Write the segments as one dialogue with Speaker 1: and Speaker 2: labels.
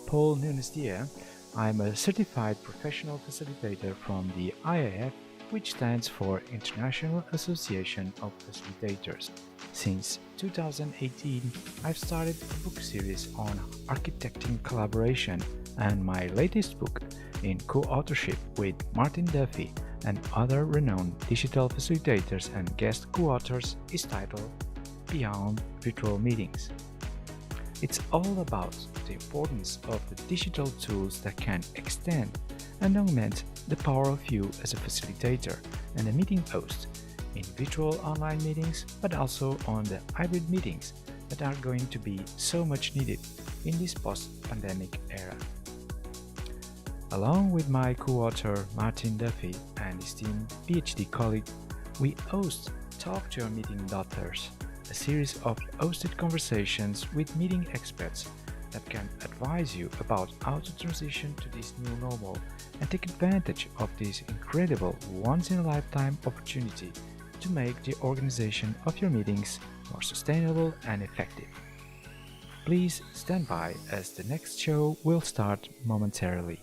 Speaker 1: Paul Nunes. I'm a certified professional facilitator from the IAF, which stands for International Association of Facilitators. Since 2018, I've started a book series on architecting collaboration, and my latest book, in co-authorship with Martin Duffy and other renowned digital facilitators and guest co-authors, is titled Beyond Virtual Meetings. It's all about the importance of the digital tools that can extend and augment the power of you as a facilitator and a meeting host in virtual online meetings, but also on the hybrid meetings that are going to be so much needed in this post-pandemic era. Along with my co-author Martin Duffy and esteemed PhD colleague, we host Talk to Your Meeting Daughters, a series of hosted conversations with meeting experts that can advise you about how to transition to this new normal and take advantage of this incredible once-in-a-lifetime opportunity to make the organization of your meetings more sustainable and effective. Please stand by as the next show will start momentarily.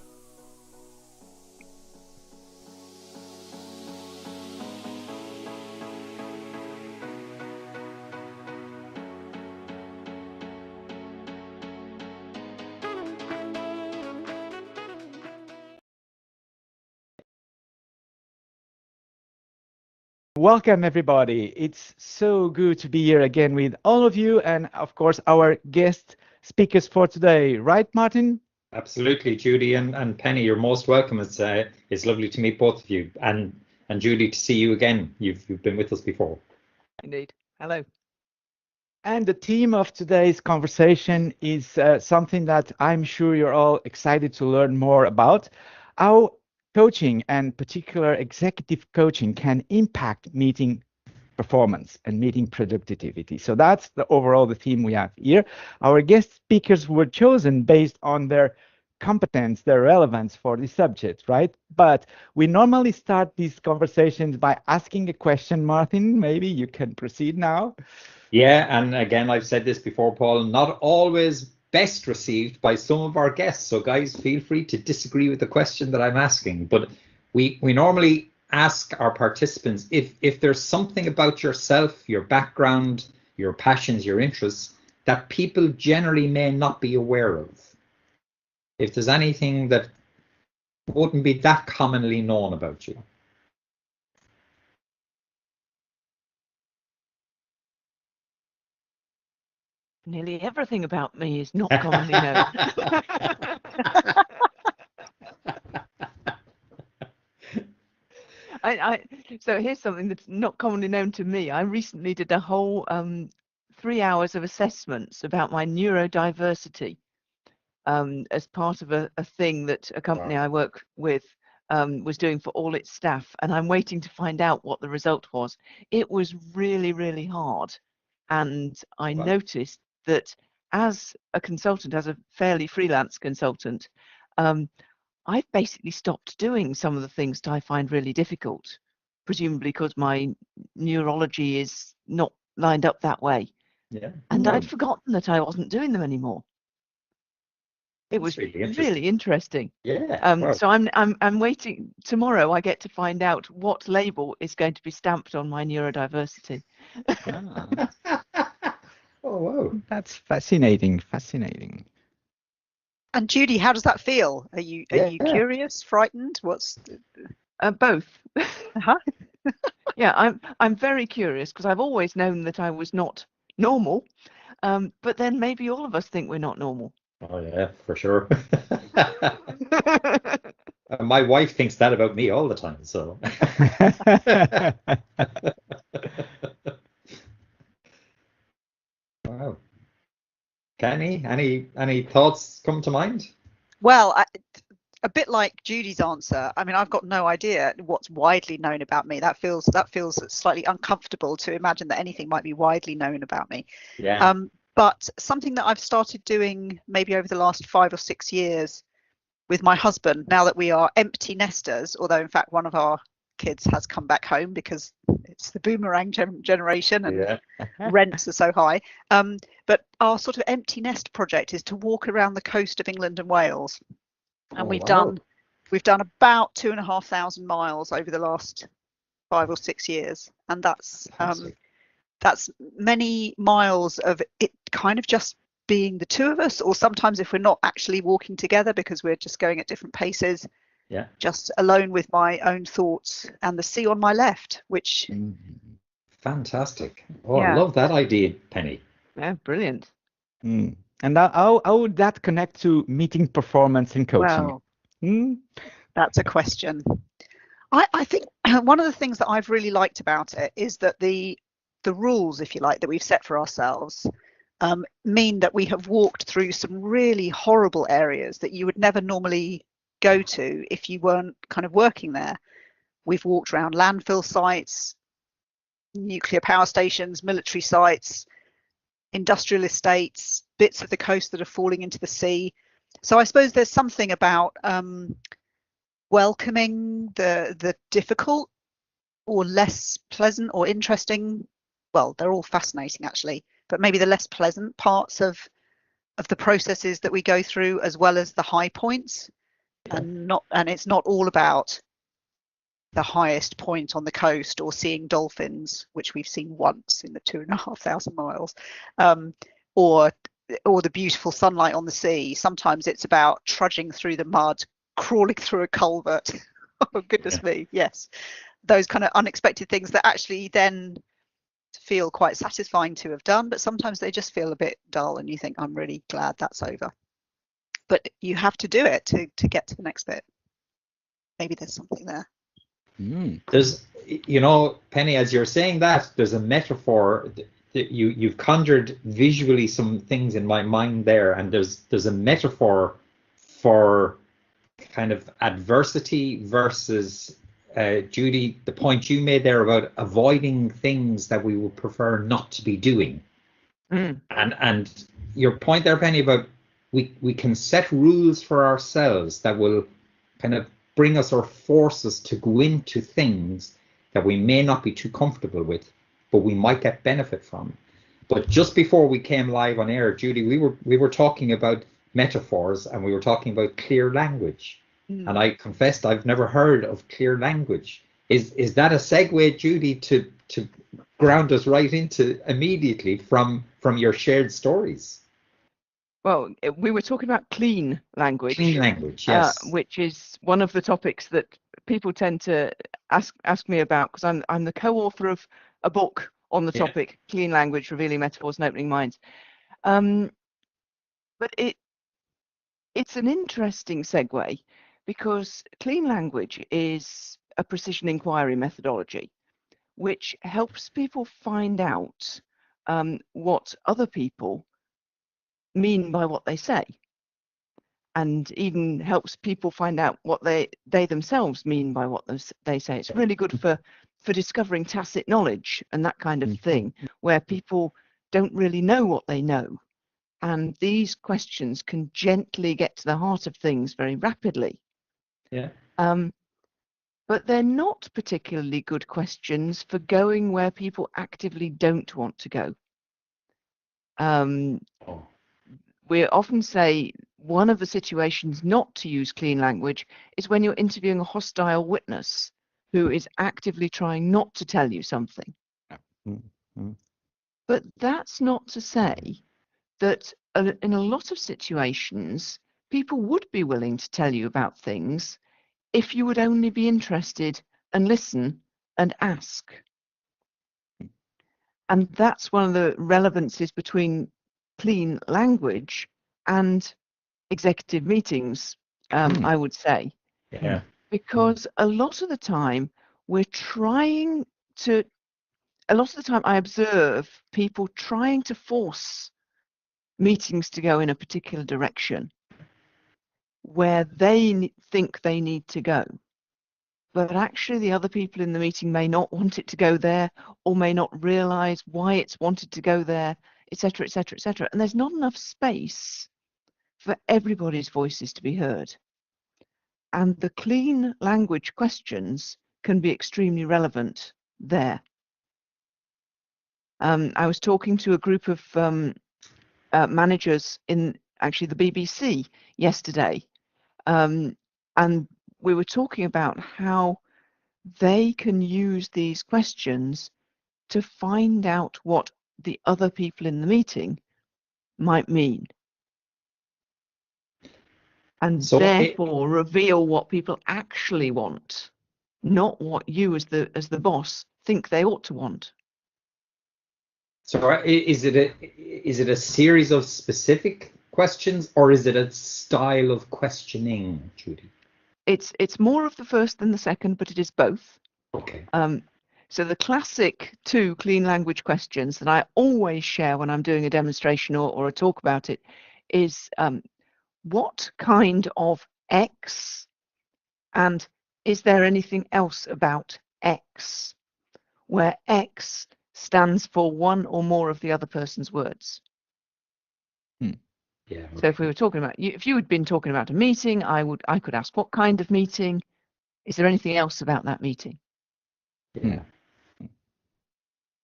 Speaker 1: Welcome, everybody. It's so good to be here again with all of you and, of course, our guest speakers for today. Right, Martin?
Speaker 2: Absolutely, Judy and Penny, you're most welcome. It's lovely to meet both of you, and Judy, to see you again. You've been with us before.
Speaker 3: Indeed. Hello.
Speaker 1: And the theme of today's conversation is something that I'm sure you're all excited to learn more about. How coaching and particular executive coaching can impact meeting performance and meeting productivity. So that's the theme we have here. Our guest speakers were chosen based on their competence, their relevance for the subject, right? But we normally start these conversations by asking a question. Martin, maybe you can proceed now.
Speaker 2: Yeah, and again, I've said this before, Paul, not always best received by some of our guests. So guys, feel free to disagree with the question that I'm asking. But we normally ask our participants if there's something about yourself, your background, your passions, your interests that people generally may not be aware of. If there's anything that wouldn't be that commonly known about you.
Speaker 3: Nearly everything about me is not commonly known. So here's something that's not commonly known to me. I recently did a whole 3 hours of assessments about my neurodiversity as part of a thing that a company I work with was doing for all its staff, and I'm waiting to find out what the result was. It was really, really hard, and I noticed that as a consultant, as a fairly freelance consultant, I've basically stopped doing some of the things that I find really difficult, presumably because my neurology is not lined up that way.
Speaker 2: Yeah.
Speaker 3: And I'd forgotten that I wasn't doing them anymore. It was really interesting.
Speaker 2: Yeah.
Speaker 3: So I'm waiting. Tomorrow I get to find out what label is going to be stamped on my neurodiversity.
Speaker 2: Oh wow,
Speaker 1: that's fascinating.
Speaker 4: And Judy, how does that feel? Are you curious, frightened? What's
Speaker 3: both? Yeah, I'm very curious because I've always known that I was not normal, but then maybe all of us think we're not normal.
Speaker 2: Oh yeah, for sure. My wife thinks that about me all the time. So. Wow. Kenny, any thoughts come to mind?
Speaker 4: Well, a bit like Judy's answer. I mean, I've got no idea what's widely known about me. That feels slightly uncomfortable to imagine that anything might be widely known about me.
Speaker 2: Yeah.
Speaker 4: But something that I've started doing maybe over the last 5 or 6 years with my husband, now that we are empty nesters, although in fact one of our kids has come back home because it's the boomerang generation, and
Speaker 2: Yeah.
Speaker 4: rents are so high. But our sort of empty nest project is to walk around the coast of England and Wales, and
Speaker 2: Oh,
Speaker 4: we've
Speaker 2: wow.
Speaker 4: done about 2,500 miles over the last 5 or 6 years, and that's many miles of it kind of just being the two of us, or sometimes if we're not actually walking together because we're just going at different paces,
Speaker 2: Yeah.
Speaker 4: just alone with my own thoughts and the sea on my left, which
Speaker 2: Fantastic. Oh, I
Speaker 4: yeah.
Speaker 2: love that idea, Penny.
Speaker 3: Yeah, brilliant.
Speaker 5: And how would that connect to meeting performance in coaching?
Speaker 4: Well, that's a question. I think one of the things that I've really liked about it is that the rules, if you like, that we've set for ourselves mean that we have walked through some really horrible areas that you would never normally go to if you weren't kind of working there. We've walked around landfill sites, nuclear power stations, military sites, industrial estates, bits of the coast that are falling into the sea. So I suppose there's something about welcoming the difficult or less pleasant or interesting, well, they're all fascinating actually, but maybe the less pleasant parts of the processes that we go through, as well as the high points.
Speaker 2: Yeah.
Speaker 4: And it's not all about the highest point on the coast or seeing dolphins, which we've seen once in the 2,500 miles, or the beautiful sunlight on the sea. Sometimes it's about trudging through the mud, crawling through a culvert. Oh goodness me, yes, those kind of unexpected things that actually then feel quite satisfying to have done, but sometimes they just feel a bit dull and you think, I'm really glad that's over. But you have to do it to get to the next bit. Maybe there's something there.
Speaker 2: There's, Penny, as you're saying that, there's a metaphor that you've conjured visually some things in my mind there, and there's a metaphor for kind of adversity versus Judy, the point you made there about avoiding things that we would prefer not to be doing. And your point there, Penny, about we can set rules for ourselves that will kind of bring us or force us to go into things that we may not be too comfortable with, but we might get benefit from. But just before we came live on air, Judy, we were talking about metaphors, and we were talking about clear language. And I confessed I've never heard of clear language. Is that a segue, Judy, to ground us right into immediately from your shared stories?
Speaker 3: Well, we were talking about clean language.
Speaker 2: Clean language, yes.
Speaker 3: Which is one of the topics that people tend to ask me about, because I'm the co-author of a book on the topic, Clean Language, Revealing Metaphors and Opening Minds. But it's an interesting segue, because clean language is a precision inquiry methodology, which helps people find out what other people mean by what they say, and even helps people find out what they themselves mean by what they say. It's really good for discovering tacit knowledge and that kind of thing, where people don't really know what they know, and these questions can gently get to the heart of things very rapidly. But they're not particularly good questions for going where people actively don't want to go. We often say one of the situations not to use clean language is when you're interviewing a hostile witness who is actively trying not to tell you something. But that's not to say that in a lot of situations, people would be willing to tell you about things if you would only be interested and listen and ask. And that's one of the relevances between clean language and executive meetings, I would say. Because a lot of the time I observe people trying to force meetings to go in a particular direction where they think they need to go. But actually the other people in the meeting may not want it to go there, or may not realize why it's wanted to go there, etc., etc., etc. And there's not enough space for everybody's voices to be heard. And the clean language questions can be extremely relevant there. I was talking to a group of managers in actually the BBC yesterday, and we were talking about how they can use these questions to find out what the other people in the meeting might mean, and therefore reveal what people actually want, not what you as the boss think they ought to want.
Speaker 2: So is it a series of specific questions, or is it a style of questioning, Judy?
Speaker 3: It's more of the first than the second, but it is both.
Speaker 2: Okay.
Speaker 3: So the classic 2 clean language questions that I always share when I'm doing a demonstration or a talk about it is what kind of X, and is there anything else about X, where X stands for one or more of the other person's words.
Speaker 2: Yeah. Okay.
Speaker 3: So if we were talking about, if you had been talking about a meeting, I could ask, what kind of meeting? Is there anything else about that meeting?
Speaker 2: Yeah.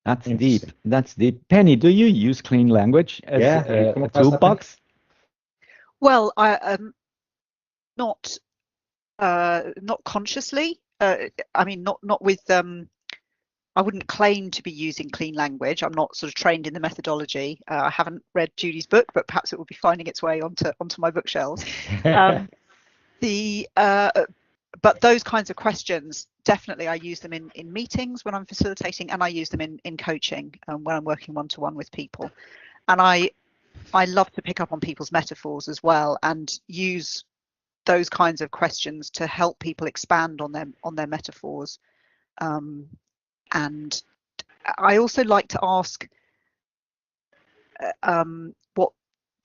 Speaker 5: That's deep. That's deep. Penny, do you use clean language as a toolbox?
Speaker 4: Well, I not consciously. I mean, not with. I wouldn't claim to be using clean language. I'm not sort of trained in the methodology. I haven't read Judy's book, but perhaps it will be finding its way onto my bookshelves. But those kinds of questions, definitely I use them in meetings when I'm facilitating, and I use them in coaching when I'm working one-to-one with people. And I love to pick up on people's metaphors as well and use those kinds of questions to help people expand on their metaphors. And I also like to ask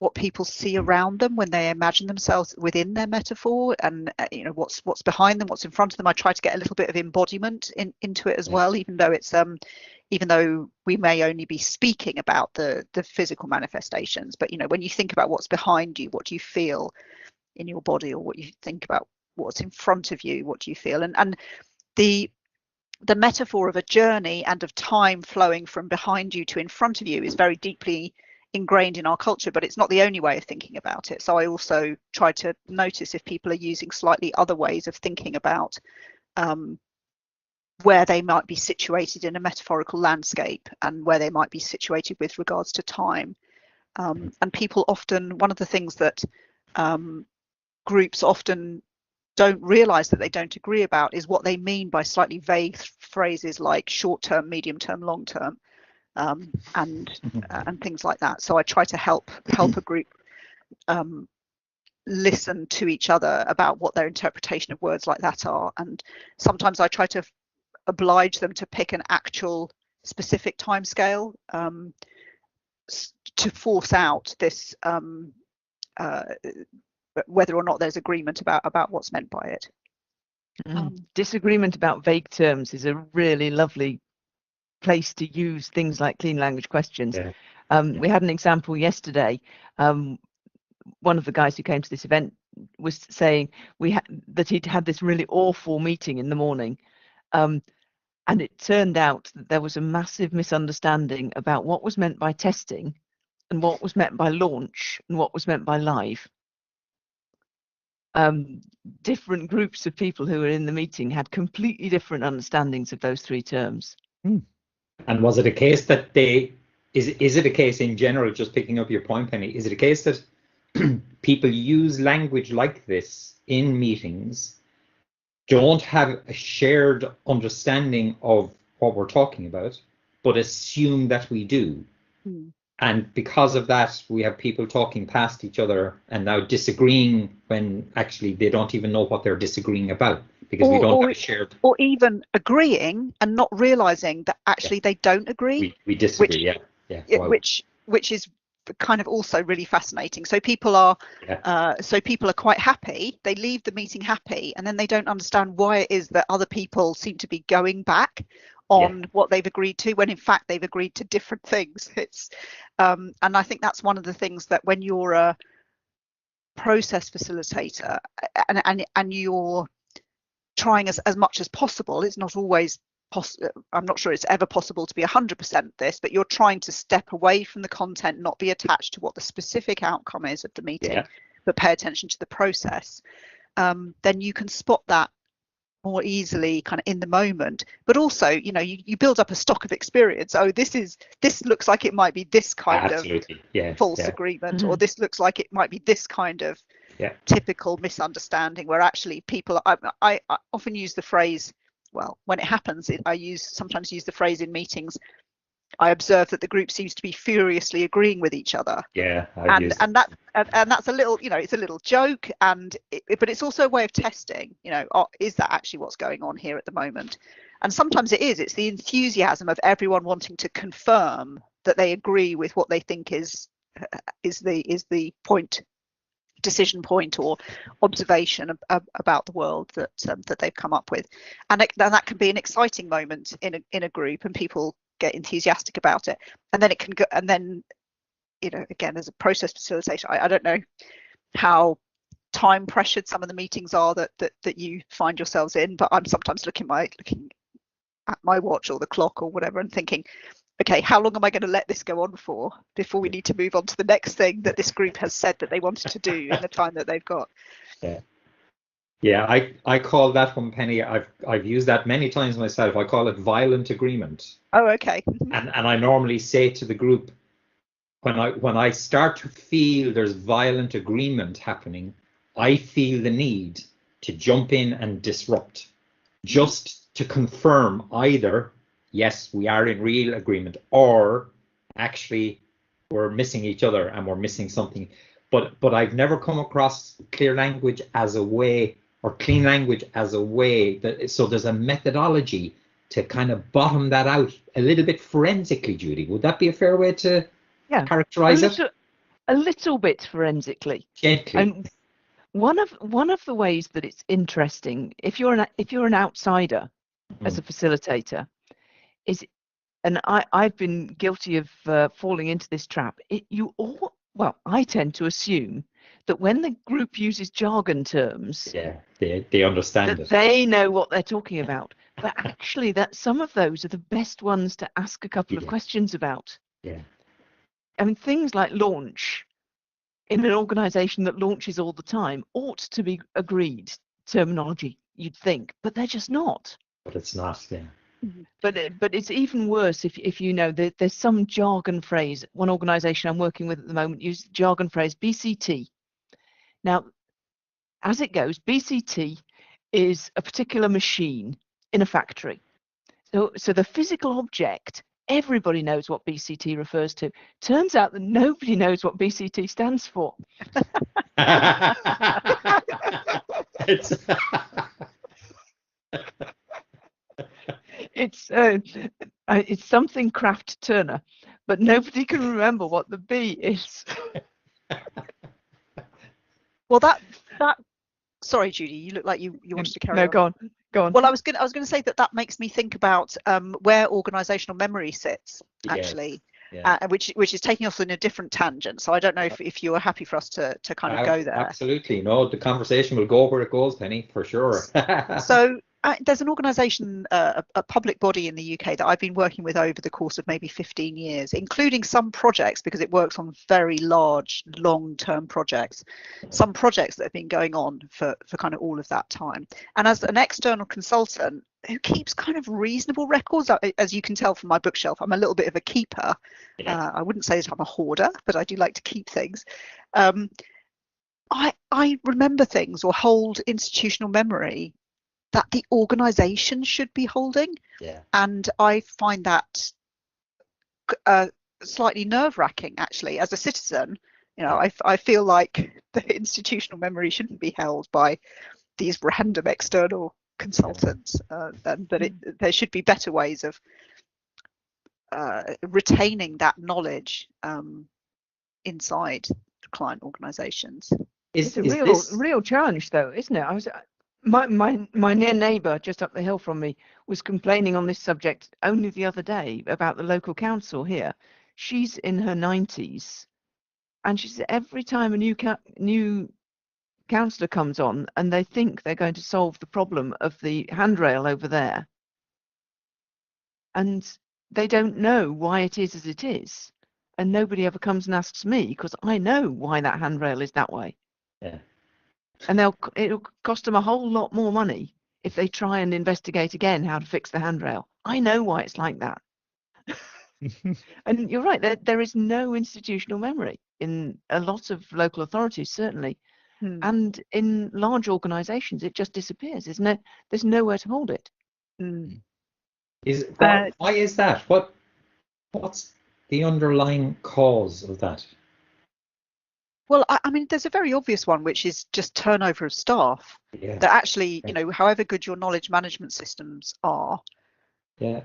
Speaker 4: what people see around them when they imagine themselves within their metaphor, and what's behind them, what's in front of them. I try to get a little bit of embodiment into it as well, even though we may only be speaking about the physical manifestations. But when you think about what's behind you, what do you feel in your body, or what you think about what's in front of you, what do you feel? And the metaphor of a journey and of time flowing from behind you to in front of you is very deeply ingrained in our culture, but it's not the only way of thinking about it. So I also try to notice if people are using slightly other ways of thinking about where they might be situated in a metaphorical landscape and where they might be situated with regards to time. And people often, one of the things that groups often don't realize that they don't agree about is what they mean by slightly vague phrases like short-term, medium-term, long-term, and things like that. So I try to help a group listen to each other about what their interpretation of words like that are. And sometimes I try to oblige them to pick an actual specific timescale to force out this whether or not there's agreement about what's meant by it.
Speaker 3: Disagreement about vague terms is a really lovely place to use things like clean language questions. We had an example yesterday. One of the guys who came to this event was saying that he'd had this really awful meeting in the morning, and it turned out that there was a massive misunderstanding about what was meant by testing and what was meant by launch and what was meant by live. Different groups of people who were in the meeting had completely different understandings of those 3 terms.
Speaker 2: And was it a case that is it a case in general, just picking up your point, Penny, is it a case that people use language like this in meetings, don't have a shared understanding of what we're talking about, but assume that we do? And because of that, we have people talking past each other and now disagreeing when actually they don't even know what they're disagreeing about, because we don't have a shared...
Speaker 4: Or even agreeing and not realizing that actually they don't agree.
Speaker 2: We disagree,
Speaker 4: which is kind of also really fascinating. So people are quite happy. They leave the meeting happy, and then they don't understand why it is that other people seem to be going back on what they've agreed to, when in fact they've agreed to different things. It's and I think that's one of the things that when you're a process facilitator and you're trying as much as possible, it's not always I'm not sure it's ever possible to be 100% this, but you're trying to step away from the content, not be attached to what the specific outcome is of the meeting, but pay attention to the process, then you can spot that more easily kind of in the moment. But also, you build up a stock of experience. Oh, this looks like it might be this kind of false agreement, or this looks like it might be this kind of typical misunderstanding, where actually people, I often use the phrase, well, when it happens, I sometimes use the phrase in meetings, I observe that the group seems to be furiously agreeing with each other. And that's a little, it's a little joke, but it's also a way of testing, is that actually what's going on here at the moment? And sometimes it is. It's the enthusiasm of everyone wanting to confirm that they agree with what they think is the point, decision point or observation about the world that they've come up with, and that can be an exciting moment in a group, and people get enthusiastic about it, and then it can go, and then again, as a process facilitator, I don't know how time pressured some of the meetings are that you find yourselves in, but I'm sometimes looking at my watch or the clock or whatever and thinking, okay, how long am I going to let this go on for before we need to move on to the next thing that this group has said that they wanted to do in the time that they've got?
Speaker 2: I call that one, Penny. I've used that many times myself. I call it violent agreement.
Speaker 4: Oh, okay.
Speaker 2: And I normally say to the group, when I start to feel there's violent agreement happening, I feel the need to jump in and disrupt, just to confirm either, yes, we are in real agreement, or actually we're missing each other and we're missing something. But I've never come across clear language as a way, or clean language as a way that, so there's a methodology to kind of bottom that out a little bit forensically, Judy. Would that be a fair way to characterize it?
Speaker 3: A little bit forensically.
Speaker 2: Gently.
Speaker 3: And one of the ways that it's interesting, if you're an outsider as a facilitator, is, and I've been guilty of falling into this trap. I tend to assume that when the group uses jargon terms,
Speaker 2: they understand it.
Speaker 3: They know what they're talking about. But actually, that some of those are the best ones to ask a couple of questions about. I mean, things like launch in an organization that launches all the time ought to be agreed terminology, you'd think, but they're just not.
Speaker 2: But it's not,
Speaker 3: But it's even worse if you know there's some jargon phrase. One organization I'm working with at the moment uses the jargon phrase BCT. Now, as it goes, BCT is a particular machine in a factory. So the physical object, everybody knows what BCT refers to. Turns out that nobody knows what BCT stands for. It's something Kraft Turner, but nobody can remember what the B is.
Speaker 4: Well, that sorry, Judy, you look like you wanted to carry on.
Speaker 3: No, go on.
Speaker 4: Well, I was going to say that makes me think about where organizational memory sits, actually, which is taking us in a different tangent. So I don't know if you are happy for us to kind of go there.
Speaker 2: Absolutely. No, the conversation will go where it goes, Penny, for sure.
Speaker 4: So there's an organisation, a public body in the UK that I've been working with over the course of maybe 15 years, including some projects, because it works on very large, long-term projects, some projects that have been going on for kind of all of that time. And as an external consultant who keeps kind of reasonable records, as you can tell from my bookshelf, I'm a little bit of a keeper. I wouldn't say that I'm a hoarder, but I do like to keep things. I remember things or hold institutional memory that the organisation should be holding, and I find that slightly nerve-wracking, actually, as a citizen. I feel like the institutional memory shouldn't be held by these random external consultants, and that there should be better ways of retaining that knowledge inside client organisations.
Speaker 3: It's a real challenge, though, isn't it? My near neighbour just up the hill from me was complaining on this subject only the other day about the local council here. She's in her 90s, and she said every time a new councillor comes on and they think they're going to solve the problem of the handrail over there, and they don't know why it is as it is, and nobody ever comes and asks me because I know why that handrail is that way.
Speaker 2: Yeah.
Speaker 3: And it'll cost them a whole lot more money if they try and investigate again how to fix the handrail. I know why it's like that. And you're right, there is no institutional memory in a lot of local authorities, certainly. And in large organizations, it just disappears. There's nowhere to hold it.
Speaker 2: Why is that? What's the underlying cause of that?
Speaker 4: Well, I mean, there's a very obvious one, which is just turnover of staff.
Speaker 2: Yeah.
Speaker 4: That actually, you know, however good your knowledge management systems are,
Speaker 2: yeah,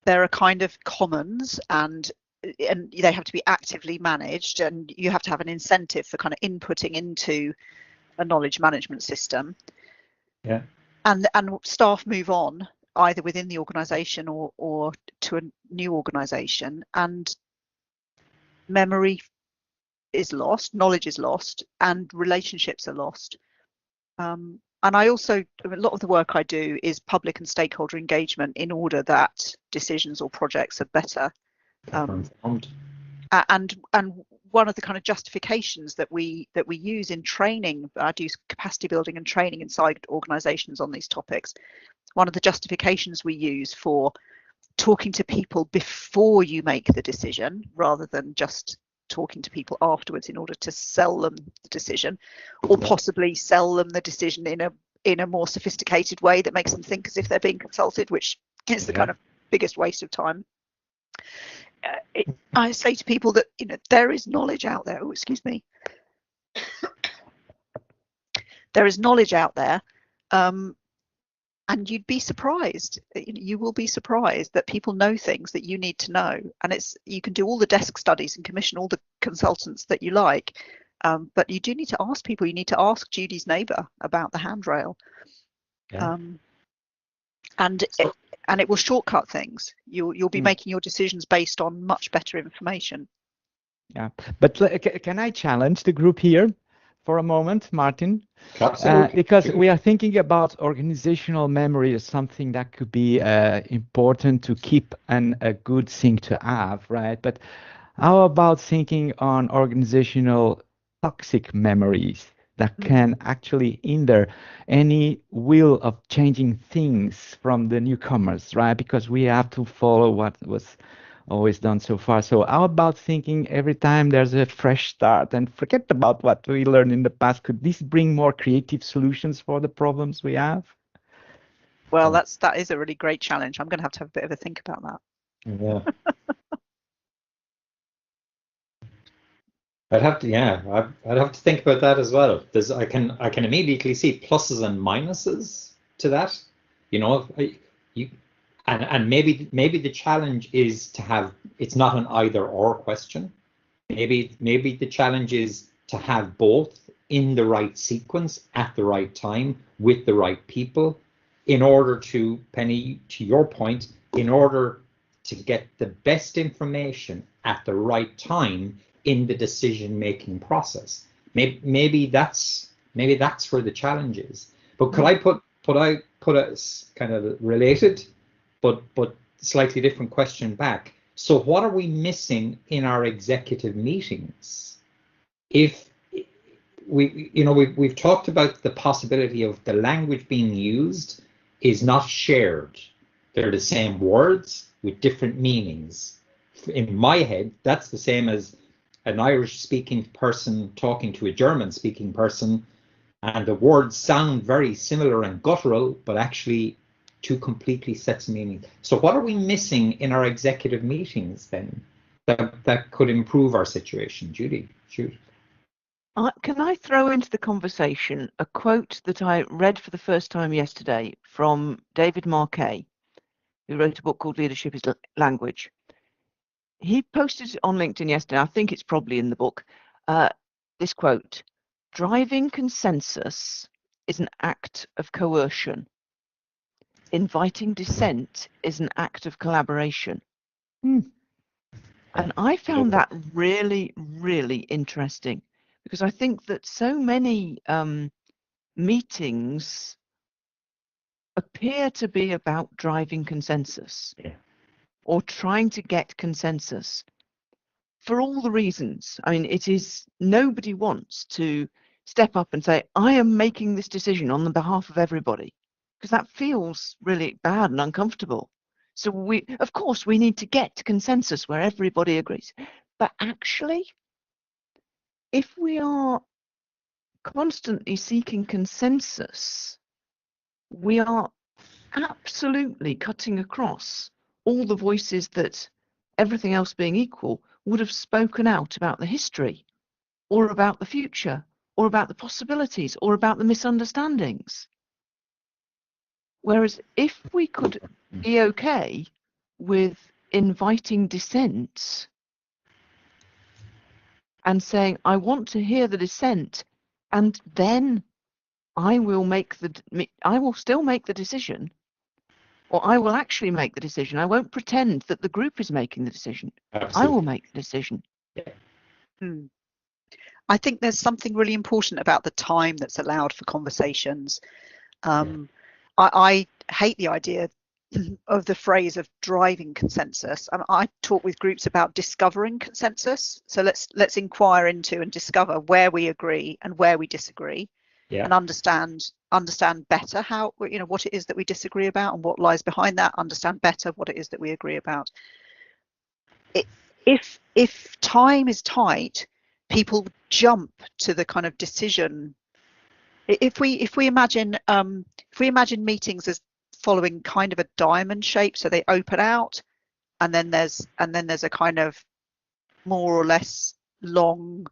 Speaker 4: there are kind of commons, and they have to be actively managed, and you have to have an incentive for kind of inputting into a knowledge management system.
Speaker 2: Yeah.
Speaker 4: And staff move on either within the organization or to a new organization, and memory is lost, knowledge is lost, and relationships are lost. And I also, a lot of the work I do is public and stakeholder engagement in order that decisions or projects are better
Speaker 2: informed.
Speaker 4: And one of the kind of justifications that we use in training, I do capacity building and training inside organizations on these topics. One of the justifications we use for talking to people before you make the decision, rather than just talking to people afterwards in order to sell them the decision, or possibly sell them the decision in a more sophisticated way that makes them think as if they're being consulted, which is the kind of biggest waste of time. I say to people that, you know, there is knowledge out there. Oh, excuse me. There is knowledge out there, and you'd be surprised. You will be surprised that people know things that you need to know. And you can do all the desk studies and commission all the consultants that you like, but you do need to ask people. You need to ask Judy's neighbour about the handrail, and it will shortcut things. You'll be making your decisions based on much better information.
Speaker 5: Yeah, but can I challenge the group here for a moment, Martin?
Speaker 2: Absolutely.
Speaker 5: Because we are thinking about organizational memory as something that could be important to keep and a good thing to have, right? But how about thinking on organizational toxic memories that can actually hinder any will of changing things from the newcomers, right? Because we have to follow what was always done so far. So how about thinking every time there's a fresh start and forget about what we learned in the past? Could this bring more creative solutions for the problems we have?
Speaker 4: Well, that is a really great challenge. I'm going to have a bit of a think about that.
Speaker 2: Yeah. I'd have to think about that as well. I can immediately see pluses and minuses to that. You know, and maybe the challenge is to have, it's not an either or question. Maybe the challenge is to have both in the right sequence at the right time with the right people, in order to, Penny, to your point, in order to get the best information at the right time in the decision-making process. Maybe that's where the challenge is. But could I put a kind of related but slightly different question back? So what are we missing in our executive meetings? If we've talked about the possibility of the language being used is not shared. They're the same words with different meanings. In my head, that's the same as an Irish-speaking person talking to a German-speaking person, and the words sound very similar and guttural, but actually two completely sets of meaning. So what are we missing in our executive meetings then that could improve our situation? Judy, shoot.
Speaker 3: Can I throw into the conversation a quote that I read for the first time yesterday from David Marquet, who wrote a book called Leadership is Language. He posted it on LinkedIn yesterday. I think it's probably in the book. This quote: "Driving consensus is an act of coercion. Inviting dissent is an act of collaboration." And I found that really, really interesting, because I think that so many meetings appear to be about driving consensus. or trying to get consensus for all the reasons. I mean, nobody wants to step up and say, I am making this decision on the behalf of everybody, because that feels really bad and uncomfortable. So of course, we need to get consensus where everybody agrees. But actually, if we are constantly seeking consensus, we are absolutely cutting across all the voices that, everything else being equal, would have spoken out about the history, or about the future, or about the possibilities, or about the misunderstandings. Whereas if we could be okay with inviting dissent and saying, I want to hear the dissent, and then I will still make the decision, or I will actually make the decision. I won't pretend that the group is making the decision.
Speaker 2: Absolutely.
Speaker 3: I will make the decision.
Speaker 4: I think there's something really important about the time that's allowed for conversations. I hate the idea of the phrase of driving consensus. I talk with groups about discovering consensus. So let's inquire into and discover where we agree and where we disagree, and understand better how, what it is that we disagree about and what lies behind that. Understand better what it is that we agree about. If time is tight, people jump to the kind of decision. If we imagine meetings as following kind of a diamond shape, so they open out, and then there's a kind of more or less longer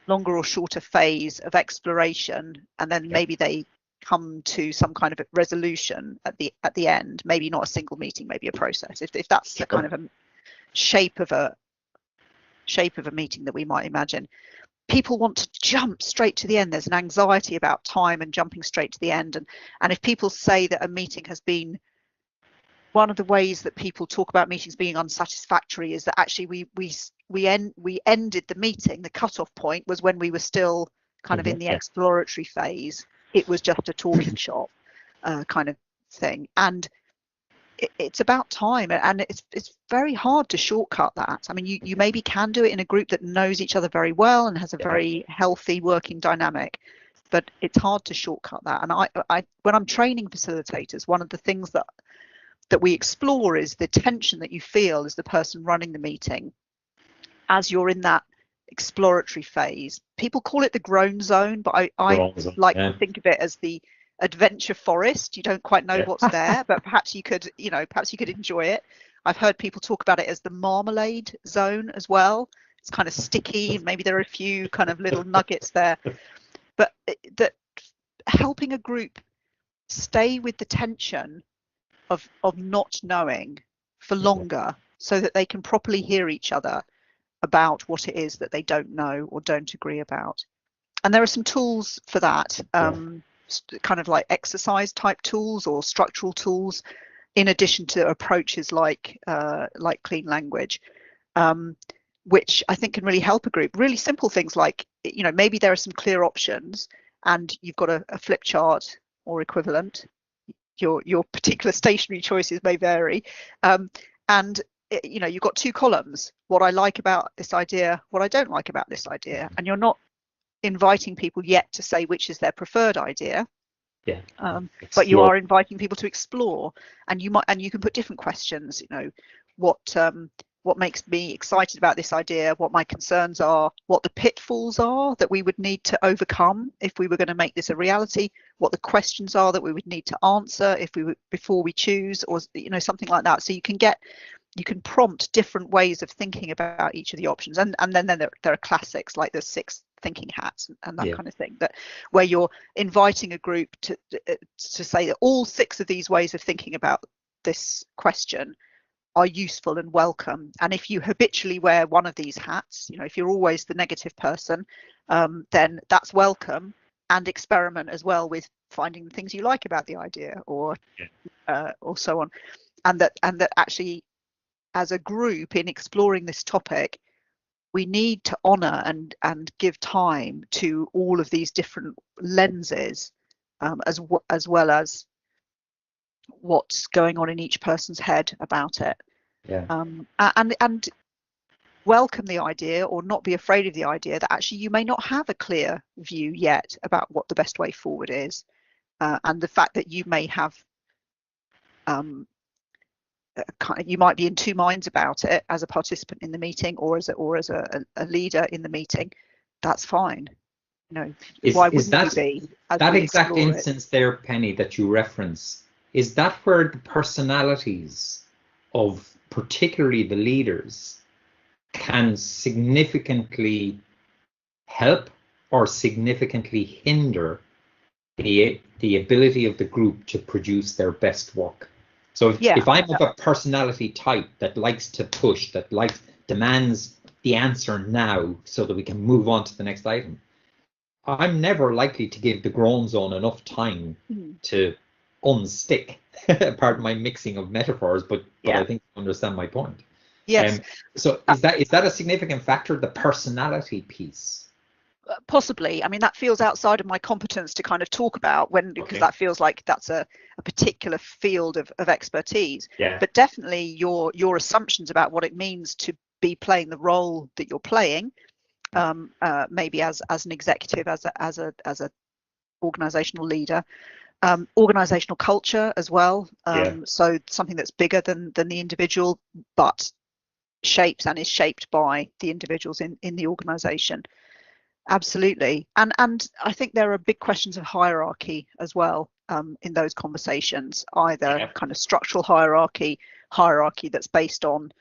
Speaker 4: or shorter phase of exploration, and then maybe they come to some kind of a resolution at the end. Maybe not a single meeting, maybe a process. If that's the kind of a shape of a meeting that we might imagine. People want to jump straight to the end. There's an anxiety about time and jumping straight to the end. And if people say that a meeting has been, one of the ways that people talk about meetings being unsatisfactory is that actually we ended the meeting. The cutoff point was when we were still kind of in the exploratory phase. It was just a talking shop kind of thing. And it's about time, and it's very hard to shortcut that. I mean, you maybe can do it in a group that knows each other very well and has a very healthy working dynamic, but it's hard to shortcut that. And I when I'm training facilitators, one of the things that we explore is the tension that you feel as the person running the meeting as you're in that exploratory phase. People call it the groan zone, but I like to think of it as the adventure forest. You don't quite know what's there, but perhaps you could enjoy it. I've heard people talk about it as the marmalade zone as well. It's kind of sticky, and maybe there are a few kind of little nuggets there, but that helping a group stay with the tension of not knowing for longer, so that they can properly hear each other about what it is that they don't know or don't agree about. And there are some tools for that. Kind of like exercise type tools or structural tools, in addition to approaches like clean language, which I think can really help a group. Really simple things like, maybe there are some clear options and you've got a flip chart or equivalent. Your particular stationery choices may vary, and you've got two columns: what I like about this idea, what I don't like about this idea. And you're not inviting people yet to say which is their preferred idea, but you are inviting people to explore, and you can put different questions. What makes me excited about this idea, what my concerns are, what the pitfalls are that we would need to overcome if we were going to make this a reality, what the questions are that we would need to answer before we choose, or something like that. So you can prompt different ways of thinking about each of the options, and then there are classics like the 6 thinking hats and that kind of thing, where you're inviting a group to say that all 6 of these ways of thinking about this question are useful and welcome. And if you habitually wear one of these hats, if you're always the negative person, then that's welcome, and experiment as well with finding the things you like about the idea, or so on. And that actually, as a group in exploring this topic, we need to honour and give time to all of these different lenses, as well as what's going on in each person's head about it.
Speaker 2: Yeah.
Speaker 4: And welcome the idea, or not be afraid of the idea, that actually you may not have a clear view yet about what the best way forward is, and the fact that you may have you might be in two minds about it as a participant in the meeting, or as a leader in the meeting. That's fine. You know, why wouldn't you be?
Speaker 2: That exact instance there, Penny, that you reference, is that where the personalities of particularly the leaders can significantly help or significantly hinder the ability of the group to produce their best work? So if I'm of a personality type that likes to push, that demands the answer now so that we can move on to the next item, I'm never likely to give the groan zone enough time to unstick. Pardon my mixing of metaphors, but I think you understand my point.
Speaker 4: Yes.
Speaker 2: So is that a significant factor, the personality piece?
Speaker 4: Possibly. I mean, that feels outside of my competence to kind of talk about, because that feels like that's a particular field of expertise.
Speaker 2: Yeah.
Speaker 4: But definitely your assumptions about what it means to be playing the role that you're playing, maybe as an executive, as a organizational leader, organizational culture as well. So something that's bigger than the individual, but shapes and is shaped by the individuals in the organization. Absolutely. And I think there are big questions of hierarchy as well, in those conversations, either kind of structural hierarchy that's based on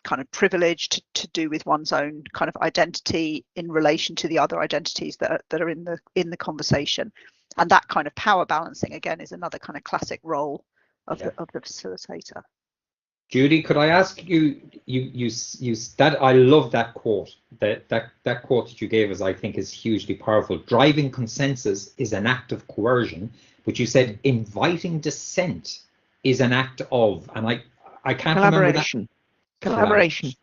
Speaker 4: kind of privilege to do with one's own kind of identity in relation to the other identities that are in the conversation. And that kind of power balancing, again, is another kind of classic role of the facilitator.
Speaker 2: Judy, could I ask you that I love that quote. That quote that you gave us, I think, is hugely powerful. Driving consensus is an act of coercion, but you said inviting dissent is an act of, and I can't remember that.
Speaker 3: Collaboration.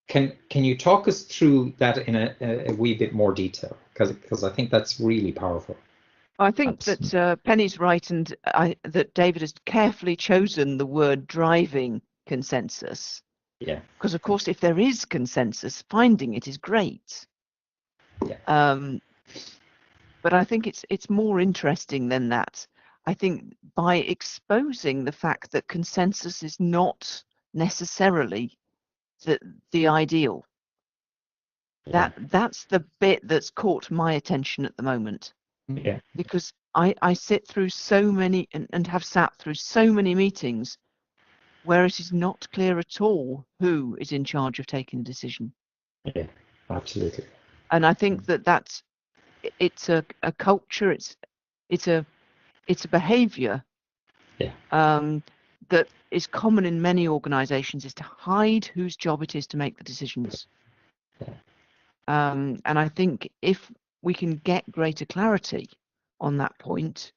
Speaker 2: Can you talk us through that in a wee bit more detail? Because I think that's really powerful.
Speaker 3: I think that Penny's right, and that David has carefully chosen the word driving consensus.
Speaker 2: Yeah.
Speaker 3: Because of course, if there is consensus, finding it is great.
Speaker 2: Yeah.
Speaker 3: But I think it's more interesting than that. I think by exposing the fact that consensus is not necessarily the ideal. That's the bit that's caught my attention at the moment.
Speaker 2: Yeah.
Speaker 3: Because I sit through so many and have sat through so many meetings where it is not clear at all who is in charge of taking a decision.
Speaker 2: Yeah, absolutely.
Speaker 3: And I think that it's a culture, it's a behavior that is common in many organizations, is to hide whose job it is to make the decisions. And I think if we can get greater clarity on that point,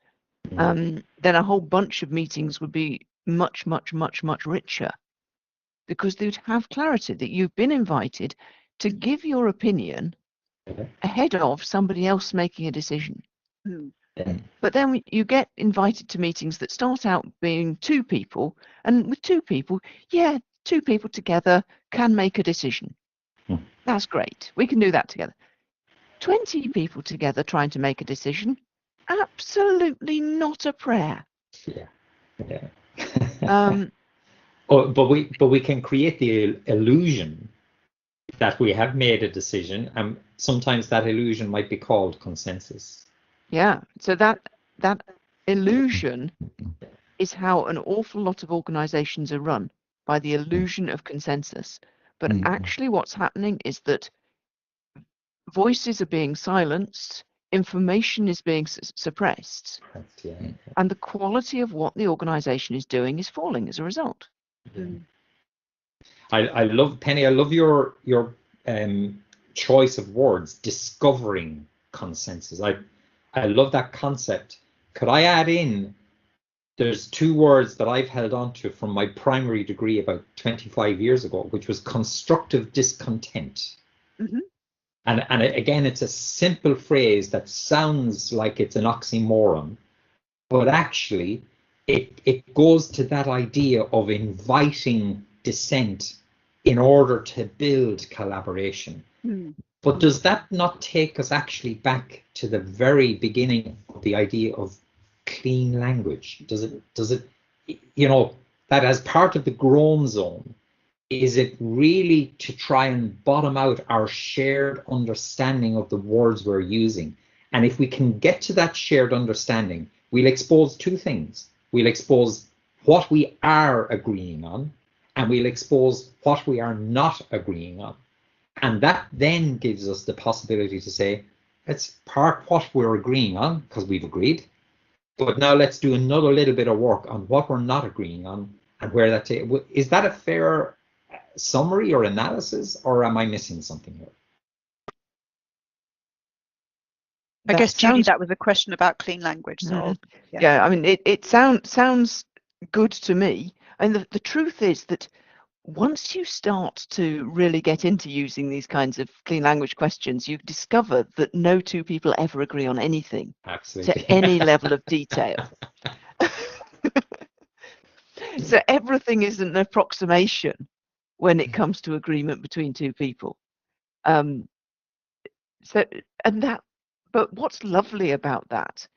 Speaker 3: then a whole bunch of meetings would be much, much, much, much richer, because they would have clarity that you've been invited to give your opinion ahead of somebody else making a decision. But then you get invited to meetings that start out being two people, and with two people, two people together can make a decision. That's great. We can do that together. 20 people together trying to make a decision, absolutely not a prayer.
Speaker 2: But we can create the illusion that we have made a decision, and sometimes that illusion might be called consensus.
Speaker 3: So that illusion is how an awful lot of organizations are run, by the illusion of consensus. But actually what's happening is that voices are being silenced, information is being suppressed, and the quality of what the organization is doing is falling as a result.
Speaker 2: I love, Penny, I love your choice of words, discovering consensus. I love that concept. Could I add in, there's two words that I've held on to from my primary degree about 25 years ago, which was constructive discontent. And again, it's a simple phrase that sounds like it's an oxymoron, but actually it goes to that idea of inviting dissent in order to build collaboration. But does that not take us actually back to the very beginning of the idea of clean language? Does it, you know, that as part of the grown zone, is it really to try and bottom out our shared understanding of the words we're using? And if we can get to that shared understanding, we'll expose two things. We'll expose what we are agreeing on, and we'll expose what we are not agreeing on. And that then gives us the possibility to say, let's park what we're agreeing on, because we've agreed, but now let's do another little bit of work on what we're not agreeing on and where that is. That a fair summary or analysis, or am I missing something here?
Speaker 4: I guess, Judy, that was a question about clean language. So
Speaker 3: yeah, I mean, it sounds good to me. And the truth is that once you start to really get into using these kinds of clean language questions, you discover that no two people ever agree on anything.
Speaker 2: Absolutely.
Speaker 3: To any level of detail. So everything is an approximation when it comes to agreement between two people. But what's lovely about that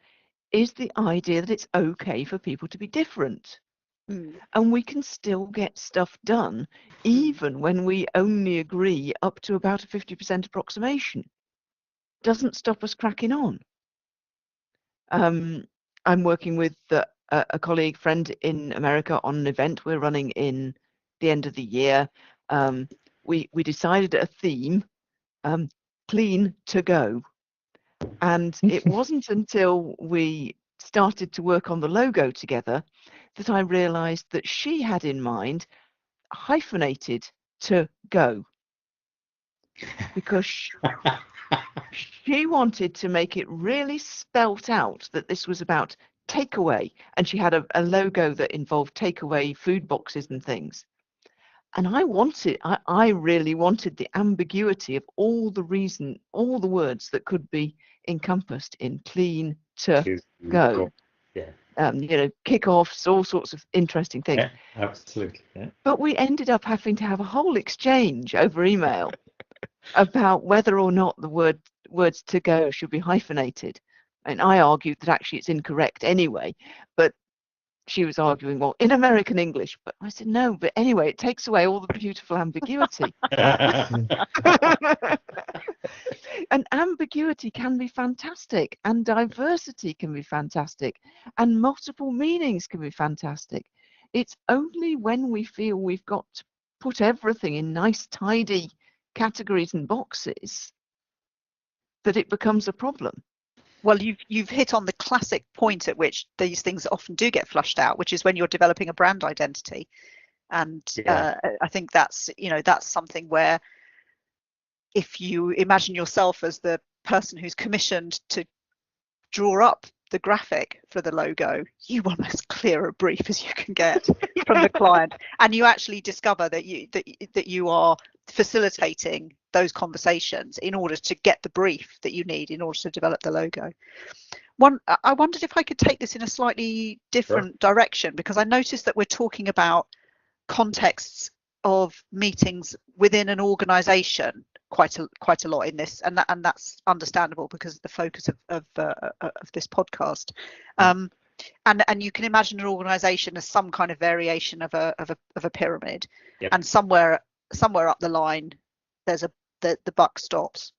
Speaker 3: is the idea that it's okay for people to be different. And we can still get stuff done even when we only agree up to about a 50% approximation. Doesn't stop us cracking on. I'm working with a colleague friend in America on an event we're running in the end of the year. We decided a theme, clean to go. And it wasn't until we started to work on the logo together that I realized that she had in mind hyphenated to go, because she wanted to make it really spelt out that this was about takeaway, and she had a logo that involved takeaway food boxes and things. And I really wanted the ambiguity of all the words that could be encompassed in clean to go.
Speaker 2: Yeah.
Speaker 3: Kickoffs, all sorts of interesting things.
Speaker 2: Yeah, absolutely. Yeah.
Speaker 3: But we ended up having to have a whole exchange over email about whether or not the words to go should be hyphenated. And I argued that actually it's incorrect anyway, but she was arguing, well, in American English. But I said, no, but anyway, it takes away all the beautiful ambiguity. And ambiguity can be fantastic, and diversity can be fantastic, and multiple meanings can be fantastic. It's only when we feel we've got to put everything in nice, tidy categories and boxes that it becomes a problem.
Speaker 4: Well, you've hit on the classic point at which these things often do get flushed out, which is when you're developing a brand identity. And I think that's something where, if you imagine yourself as the person who's commissioned to draw up the graphic for the logo, you want as clear a brief as you can get from the client, and you actually discover that you are facilitating those conversations in order to get the brief that you need in order to develop the logo. I wondered if I could take this in a slightly different direction, because I noticed that we're talking about contexts of meetings within an organization quite a lot in this, and that's understandable because of the focus of this podcast. And you can imagine an organization as some kind of variation of a pyramid.
Speaker 2: Yep.
Speaker 4: And somewhere up the line the buck stops.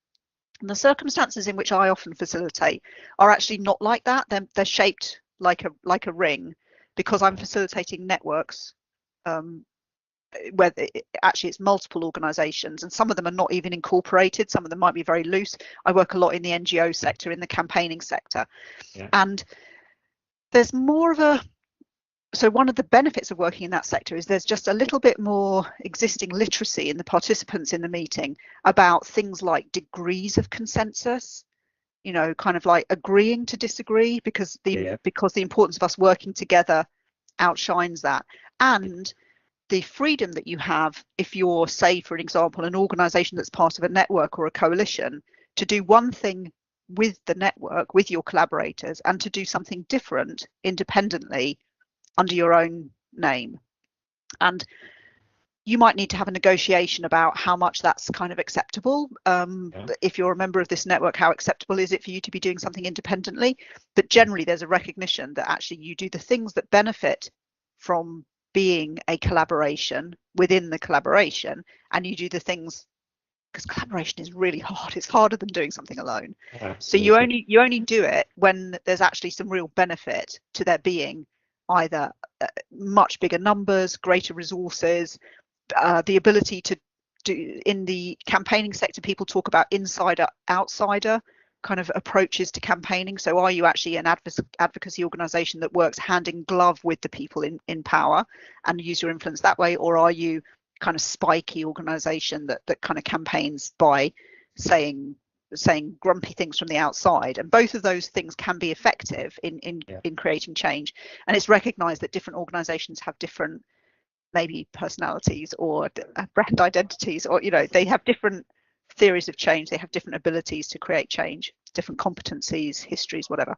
Speaker 4: And the circumstances in which I often facilitate are actually not like that. They're shaped like a ring, because I'm facilitating networks where actually it's multiple organizations, and some of them are not even incorporated. Some of them might be very loose. I work a lot in the NGO sector, in the campaigning sector. Yeah. And there's more of so one of the benefits of working in that sector is there's just a little bit more existing literacy in the participants in the meeting about things like degrees of consensus, kind of like agreeing to disagree, because the importance of us working together outshines that. And the freedom that you have if you're, say, for example, an organization that's part of a network or a coalition, to do one thing with the network, with your collaborators, and to do something different independently under your own name. And you might need to have a negotiation about how much that's kind of acceptable. If you're a member of this network, how acceptable is it for you to be doing something independently? But generally, there's a recognition that actually you do the things that benefit from being a collaboration within the collaboration, and you do the things, because collaboration is really hard. It's harder than doing something alone.
Speaker 2: Absolutely.
Speaker 4: So you only do it when there's actually some real benefit to there being either much bigger numbers, greater resources, the ability to do. In the campaigning sector, people talk about insider outsider kind of approaches to campaigning. So are you actually an advocacy organization that works hand in glove with the people in power and use your influence that way, or are you kind of spiky organization that kind of campaigns by saying grumpy things from the outside? And both of those things can be effective in creating change. And it's recognized that different organizations have different maybe personalities or brand identities, or they have different theories of change, they have different abilities to create change, different competencies, histories, whatever.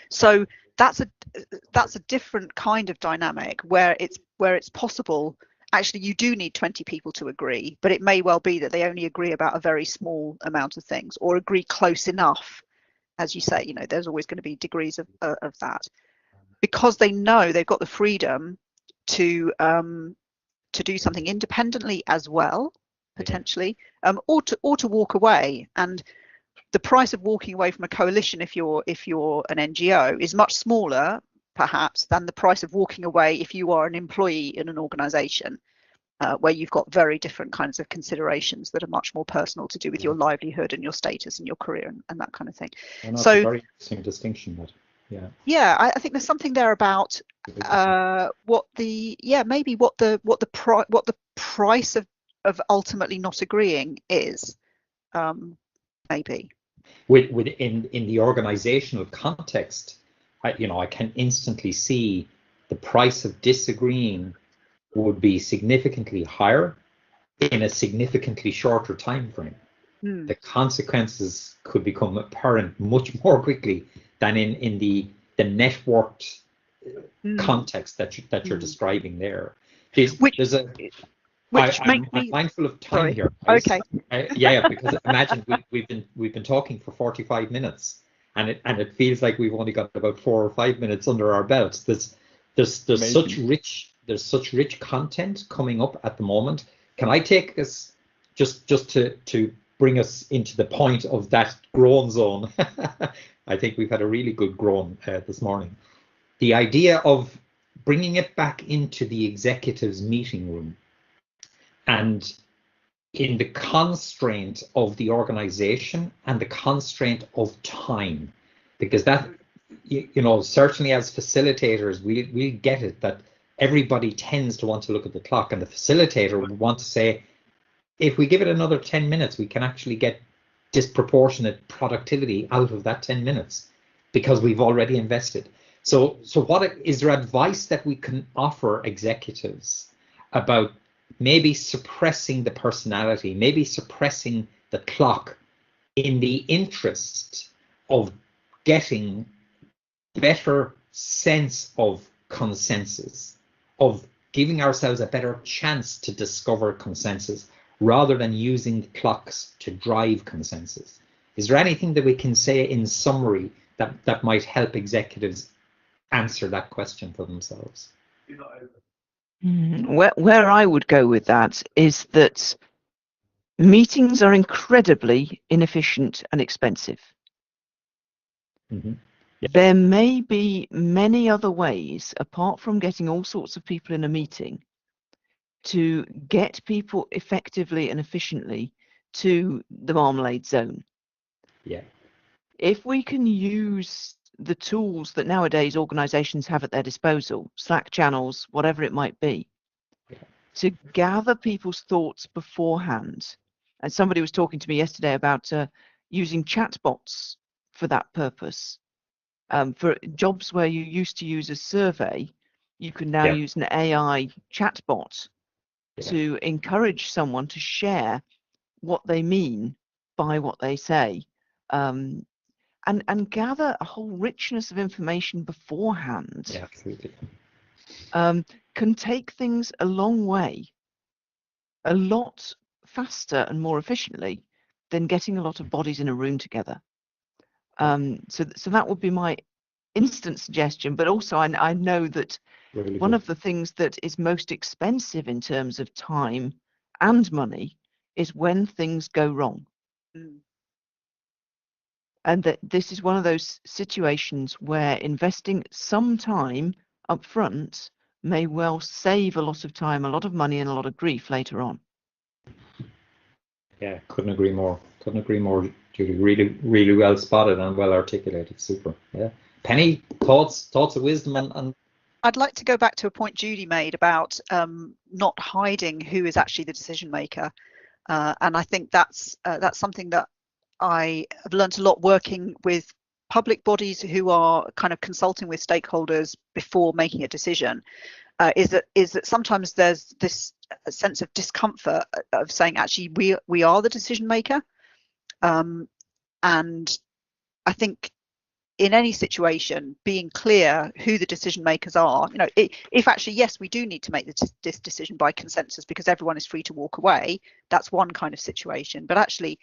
Speaker 4: So that's a different kind of dynamic where it's possible. Actually, you do need 20 people to agree, but it may well be that they only agree about a very small amount of things, or agree close enough. As you say, there's always going to be degrees of that, because they know they've got the freedom to do something independently as well, potentially, or to walk away. And the price of walking away from a coalition, if you're an NGO, is much smaller perhaps than the price of walking away if you are an employee in an organization, where you've got very different kinds of considerations that are much more personal, to do with your livelihood and your status and your career and that kind of thing.
Speaker 2: And that's a very interesting distinction. But
Speaker 4: I think there's something there about what the price of ultimately not agreeing is, maybe.
Speaker 2: In the organizational context, I can instantly see the price of disagreeing would be significantly higher in a significantly shorter time frame. The consequences could become apparent much more quickly than in the networked context that you're describing there. I'm mindful of time here.
Speaker 4: Okay.
Speaker 2: Because imagine we've been talking for 45 minutes, and it feels like we've only got about 4 or 5 minutes under our belts. There's such rich content coming up at the moment. Can I take us just to bring us into the point of that groan zone? I think we've had a really good groan this morning. The idea of bringing it back into the executives' meeting room, and in the constraint of the organization and the constraint of time, because that, certainly as facilitators, we get it that everybody tends to want to look at the clock, and the facilitator would want to say, if we give it another 10 minutes, we can actually get disproportionate productivity out of that 10 minutes because we've already invested. So what is there advice that we can offer executives about maybe suppressing the personality, maybe suppressing the clock, in the interest of getting better sense of consensus, of giving ourselves a better chance to discover consensus, rather than using the clocks to drive consensus? Is there anything that we can say in summary that might help executives answer that question for themselves?
Speaker 3: Where I would go with that is that meetings are incredibly inefficient and expensive. There may be many other ways, apart from getting all sorts of people in a meeting, to get people effectively and efficiently to the marmalade zone. If we can use the tools that nowadays organizations have at their disposal, Slack channels, whatever it might be, to gather people's thoughts beforehand. And somebody was talking to me yesterday about using chatbots for that purpose. For jobs where you used to use a survey, you can now use an AI chatbot to encourage someone to share what they mean by what they say, and gather a whole richness of information beforehand.
Speaker 2: Absolutely.
Speaker 3: can take things a long way, a lot faster and more efficiently than getting a lot of bodies in a room together. So that would be my instant suggestion. But also, I know that
Speaker 2: Really
Speaker 3: one
Speaker 2: good.
Speaker 3: of the things that is most expensive in terms of time and money is when things go wrong.
Speaker 4: Mm.
Speaker 3: And that this is one of those situations where investing some time up front may well save a lot of time, a lot of money, and a lot of grief later on.
Speaker 2: Yeah, couldn't agree more. Couldn't agree more, Judy. Really, really well spotted and well articulated. Super. Yeah. Penny, thoughts of wisdom on
Speaker 4: I'd like to go back to a point Judy made about not hiding who is actually the decision maker, and I think that's something that I have learned a lot working with public bodies who are kind of consulting with stakeholders before making a decision. Is that sometimes there's this sense of discomfort of saying actually we are the decision maker, and I think in any situation being clear who the decision makers are, you know, if actually yes we do need to make this decision by consensus because everyone is free to walk away, that's one kind of situation. But actually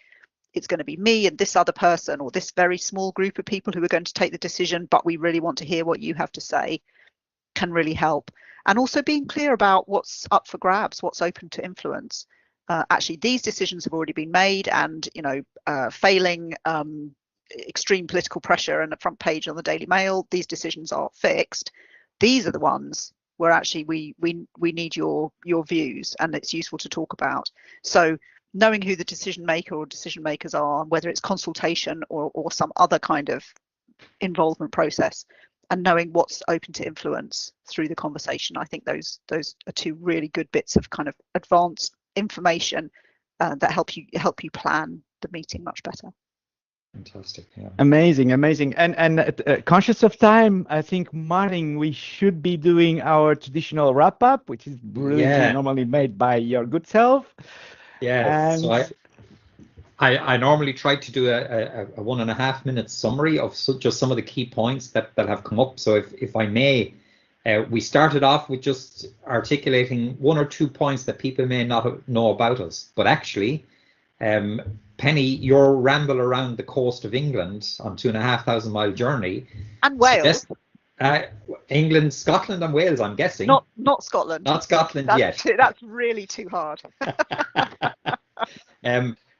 Speaker 4: it's going to be me and this other person or this very small group of people who are going to take the decision, but we really want to hear what you have to say, can really help. And also being clear about what's up for grabs, what's open to influence. Actually, these decisions have already been made, and you know, failing extreme political pressure and the front page on the Daily Mail, these decisions are fixed. These are the ones where actually we need your views, and it's useful to talk about. So knowing who the decision maker or decision makers are, whether it's consultation or some other kind of involvement process, and knowing what's open to influence through the conversation. I think those are two really good bits of kind of advanced information that help you plan the meeting much better.
Speaker 2: Fantastic. Yeah.
Speaker 5: Amazing. And conscious of time, I think, Martin, we should be doing our traditional wrap up, which is brilliantly normally made by your good self.
Speaker 2: Yes. So I normally try to do a 1.5 minute summary of just some of the key points that have come up. So if I may, we started off with just articulating 1 or 2 points that people may not know about us, but actually, Penny, your ramble around the coast of England on 2,500 mile journey,
Speaker 4: and Wales,
Speaker 2: England, Scotland, and Wales. I'm guessing
Speaker 4: not Scotland,
Speaker 2: not Scotland yet.
Speaker 4: That's really too hard.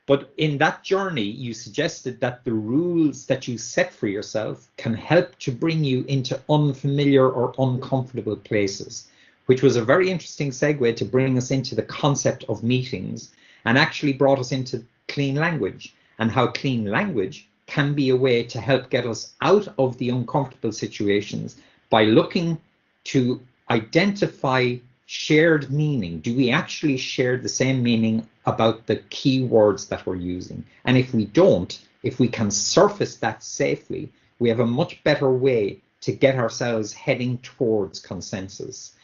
Speaker 2: But in that journey, you suggested that the rules that you set for yourself can help to bring you into unfamiliar or uncomfortable places, which was a very interesting segue to bring us into the concept of meetings, and actually brought us into clean language and how clean language can be a way to help get us out of the uncomfortable situations by looking to identify shared meaning. Do we actually share the same meaning about the key words that we're using? And if we don't, if we can surface that safely, we have a much better way to get ourselves heading towards consensus.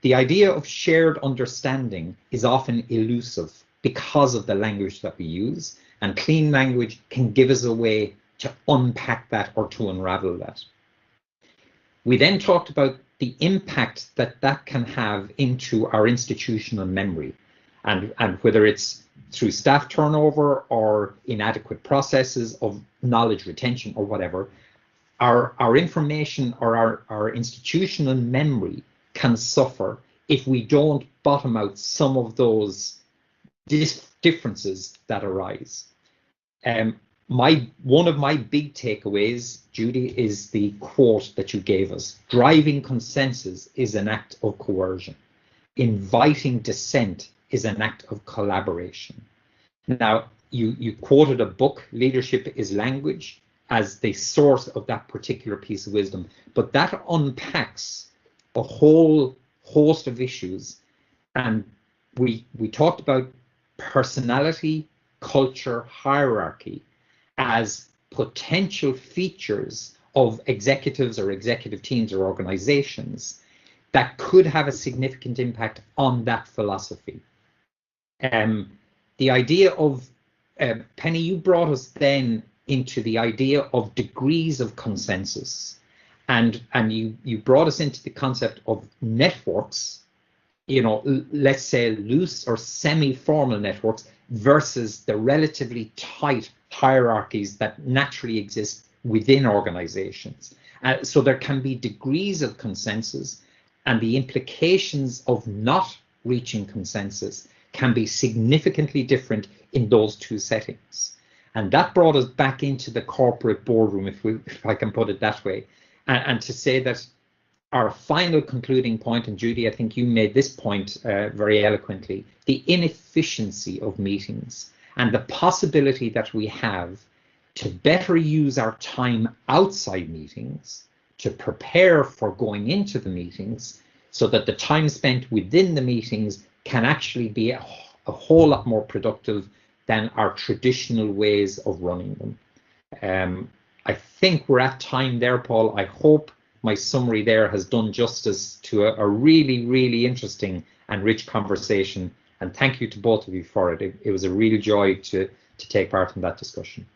Speaker 2: The idea of shared understanding is often elusive because of the language that we use, and clean language can give us a way to unpack that or to unravel that. We then talked about the impact that can have into our institutional memory, and whether it's through staff turnover or inadequate processes of knowledge retention or whatever, our information or our institutional memory can suffer if we don't bottom out some of those differences that arise. One of my big takeaways, Judy, is the quote that you gave us. Driving consensus is an act of coercion. Inviting dissent is an act of collaboration. Now, you quoted a book, Leadership is Language, as the source of that particular piece of wisdom, but that unpacks a whole host of issues. And we talked about personality, culture, hierarchy as potential features of executives or executive teams or organizations that could have a significant impact on that philosophy. The idea of, Penny, you brought us then into the idea of degrees of consensus And you brought us into the concept of networks, let's say loose or semi-formal networks versus the relatively tight hierarchies that naturally exist within organizations. So there can be degrees of consensus, and the implications of not reaching consensus can be significantly different in those two settings. And that brought us back into the corporate boardroom, if I can put it that way, and to say that our final concluding point, and Judy, I think you made this point very eloquently, the inefficiency of meetings and the possibility that we have to better use our time outside meetings to prepare for going into the meetings, so that the time spent within the meetings can actually be a whole lot more productive than our traditional ways of running them. I think we're at time there, Paul. I hope my summary there has done justice to a really, really interesting and rich conversation. And thank you to both of you for it. It was a real joy to take part in that discussion.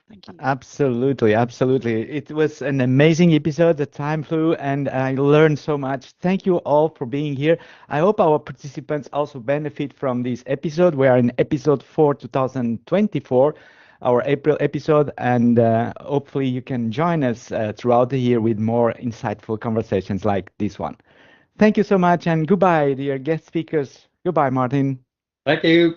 Speaker 4: Thank you.
Speaker 5: Absolutely, absolutely. It was an amazing episode. The time flew and I learned so much. Thank you all for being here. I hope our participants also benefit from this episode. We are in episode 4, 2024, our April episode, and hopefully you can join us throughout the year with more insightful conversations like this one. Thank you so much and goodbye, dear guest speakers. Goodbye, Martin.
Speaker 2: Thank you.